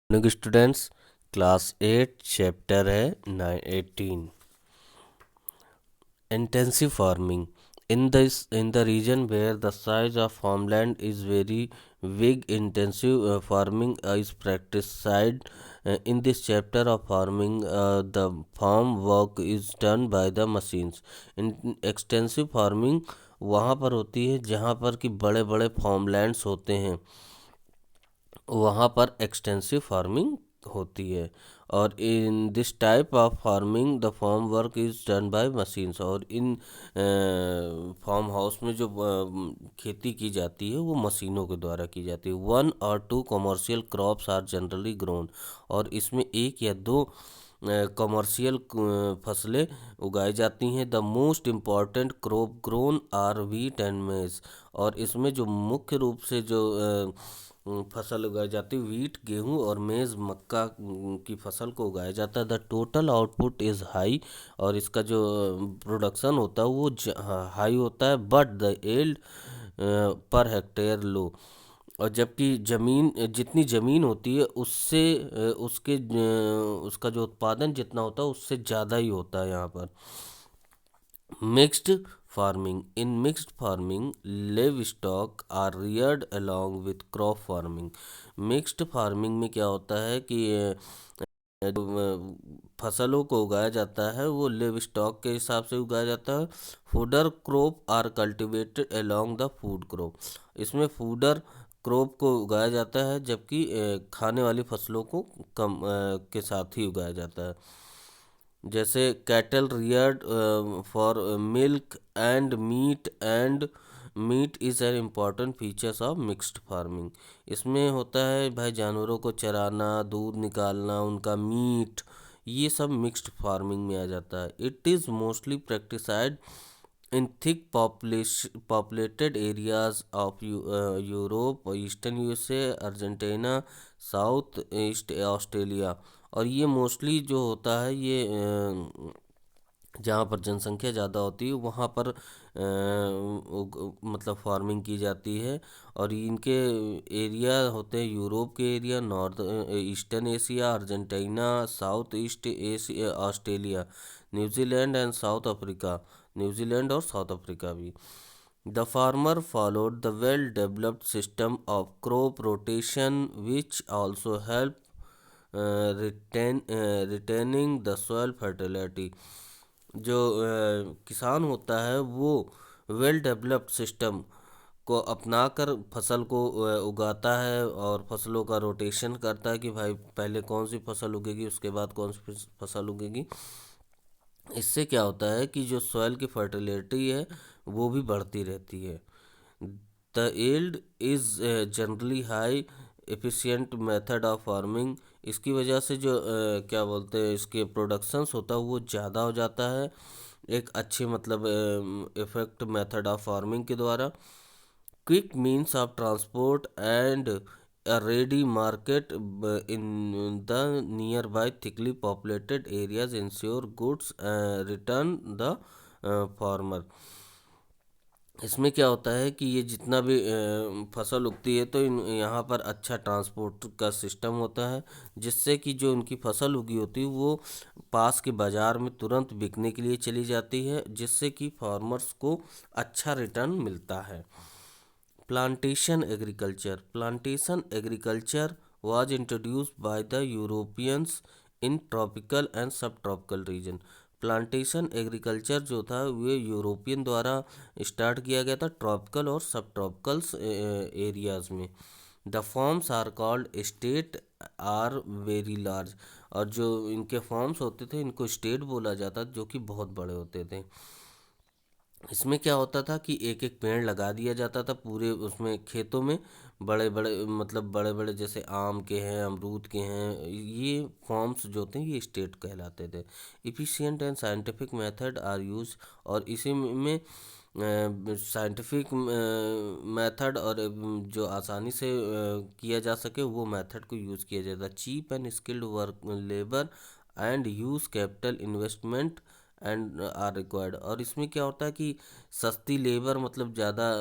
Morning students. Class 8 chapter है 18 intensive farming. In the region where the size of farmland is very big, intensive farming is practiced. In this chapter of farming, the farm work is done by the machines. In extensive farming वहाँ पर होती है जहाँ पर कि बड़े बड़े farmlands होते हैं, वहाँ पर एक्सटेंसिव फार्मिंग होती है। और in this type of farming the farm work is done by machines. और इन फार्म हाउस में जो खेती की जाती है वो मशीनों के द्वारा की जाती है। 1 or 2 commercial crops are generally grown. और इसमें एक या दो कमर्शियल फसलें उगाई जाती हैं। The most important crop grown are wheat and maize. और इसमें जो मुख्य रूप से जो फसल उगाई जाती है, वीट गेहूं और मेज़ मक्का की फसल को उगाया जाता है। The total output is high. और इसका जो प्रोडक्शन होता है वो हाई होता है, but the yield per hectare लो। और जबकि ज़मीन जितनी ज़मीन होती है उससे उसका जो उत्पादन जितना होता है उससे ज़्यादा ही होता है यहाँ पर। Mixed farming. In mixed farming livestock are reared along with crop farming. Mixed farming में क्या होता है कि फसलों को उगाया जाता है वो लिव स्टॉक के हिसाब से उगाया जाता है। Fodder crop are cultivated along the food crop. इसमें फूडर क्रॉप को उगाया जाता है, जबकि खाने वाली फसलों को कम के साथ ही उगाया जाता है। जैसे cattle Rudyard for milk and meat is an important features of mixed farming. इसमें होता है भाई जानवरों को चराना, दूध निकालना, उनका मीट, ये सब मिक्स्ड फार्मिंग में आ जाता है। It is mostly practised in thick populated areas of Europe, eastern USA, Argentina, south east Australia. और ये मोस्टली जो होता है ये जहाँ पर जनसंख्या ज़्यादा होती है वहाँ पर मतलब फार्मिंग की जाती है। और इनके एरिया होते हैं यूरोप के area, north eastern Asia, Argentina, south east Asia, Australia, New Zealand and south Africa. New Zealand और साउथ अफ्रीका भी। The farmer followed the well developed system of crop rotation which also help retaining the soil fertility. जो किसान होता है वो well developed system को अपनाकर फसल को उगाता है और फसलों का रोटेशन करता है कि भाई पहले कौन सी फसल उगेगी उसके बाद कौन सी फसल उगेगी। इससे क्या होता है कि जो सॉइल की फर्टिलिटी है वो भी बढ़ती रहती है। The yield is generally high efficient method of farming. इसकी वजह से जो क्या बोलते हैं इसके प्रोडक्शंस होता है वो ज़्यादा हो जाता है एक अच्छे मतलब इफेक्ट मेथड ऑफ फार्मिंग के द्वारा। Quick means of transport and a ready market in the nearby thickly populated areas ensure goods return the farmer। इसमें क्या होता है कि ये जितना भी फसल उगती है तो यहाँ पर अच्छा ट्रांसपोर्ट का सिस्टम होता है, जिससे कि जो उनकी फसल उगी होती है वो पास के बाज़ार में तुरंत बिकने के लिए चली जाती है, जिससे कि फार्मर्स को अच्छा रिटर्न मिलता है। Plantation agriculture. Plantation agriculture was introduced by the Europeans in tropical and subtropical region। Plantation agriculture जो था वो यूरोपियन द्वारा स्टार्ट किया गया था ट्रॉपिकल और सब ट्रॉपिकल एरियाज़ में। The farms are called estate are very large. और जो इनके फॉर्म्स होते थे इनको स्टेट बोला जाता जो कि बहुत बड़े होते थे। इसमें क्या होता था कि एक एक पेड़ लगा दिया जाता था पूरे उसमें खेतों में, बड़े बड़े मतलब बड़े बड़े जैसे आम के हैं, अमरूद के हैं, ये फॉर्म्स जो थे ये स्टेट कहलाते थे। Efficient and scientific method are used. और इसी में साइंटिफिक मेथड और जो आसानी से किया जा सके वो मेथड को यूज़ किया जाता है। Cheap and skilled work labour and use capital investment and are required. और इसमें क्या होता है कि सस्ती लेबर मतलब ज़्यादा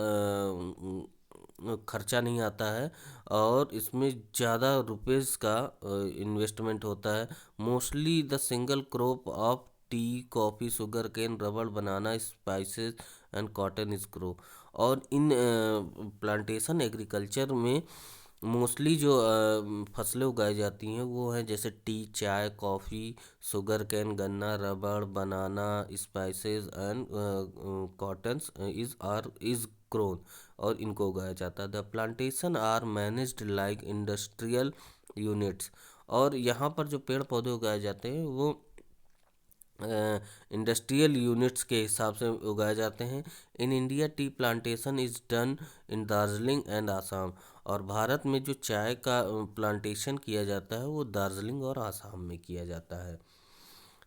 खर्चा नहीं आता है और इसमें ज़्यादा रुपीज़ का इन्वेस्टमेंट होता है। Mostly the single crop of tea, coffee, sugarcane, rubber, banana, spices and cotton is grow. और इन प्लांटेशन एग्रीकल्चर में मोस्टली जो फसलें उगाई जाती हैं वो हैं जैसे टी, चाय, कॉफ़ी, शुगर केन, गन्ना, रबड़, banana, spices and cottons is grown. और इनको उगाया जाता है। The plantation are managed like industrial units. और यहाँ पर जो पेड़ पौधे उगाए जाते हैं वो इंडस्ट्रियल यूनिट्स के हिसाब से उगाए जाते हैं। In India tea plantation is done in Darjeeling and Assam. और भारत में जो चाय का प्लांटेशन किया जाता है वो दार्जिलिंग और आसाम में किया जाता है।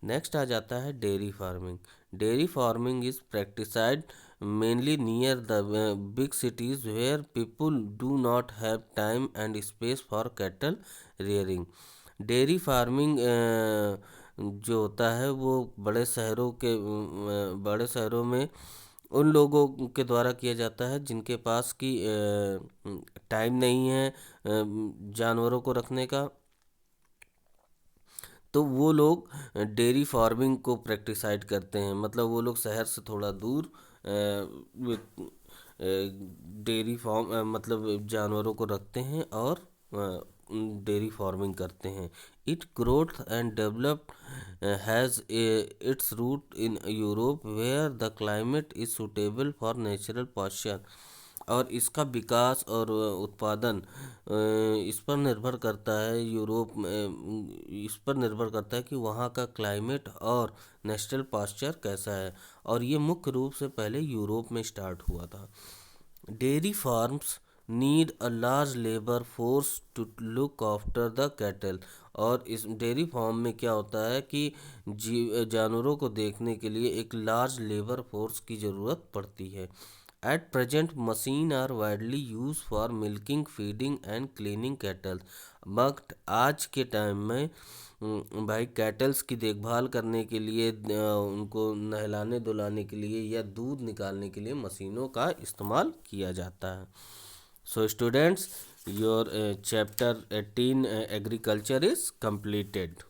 नेक्स्ट आ जाता है dairy farming. Dairy farming is practised mainly near the big cities where people do not have time and space for cattle rearing. Dairy farming जो होता है वो बड़े शहरों में उन लोगों के द्वारा किया जाता है जिनके पास की टाइम नहीं है जानवरों को रखने का। तो वो लोग डेयरी फार्मिंग को प्रैक्टिसाइड करते हैं। मतलब वो लोग शहर से थोड़ा दूर डेयरी फार्म मतलब जानवरों को रखते हैं और डेयरी फार्मिंग करते हैं। It growth and develop has its root in Europe where the climate is suitable for natural pasture. और इसका विकास और उत्पादन इस पर निर्भर करता है यूरोप में इस पर निर्भर करता है कि वहाँ का क्लाइमेट और नेचुरल पास्चर कैसा है। और ये मुख्य रूप से पहले यूरोप में स्टार्ट हुआ था। Dairy farms need a large labour force to look after the cattle. और इस डेयरी फार्म में क्या होता है कि जानवरों को देखने के लिए एक लार्ज लेबर फोर्स की ज़रूरत पड़ती है। At present machine are widely use for milking, feeding and cleaning cattle. But आज के टाइम में भाई कैटल्स की देखभाल करने के लिए उनको नहलाने धुलाने के लिए या दूध निकालने के लिए मशीनों का इस्तेमाल किया जाता है। So students, your chapter 18 agriculture is completed।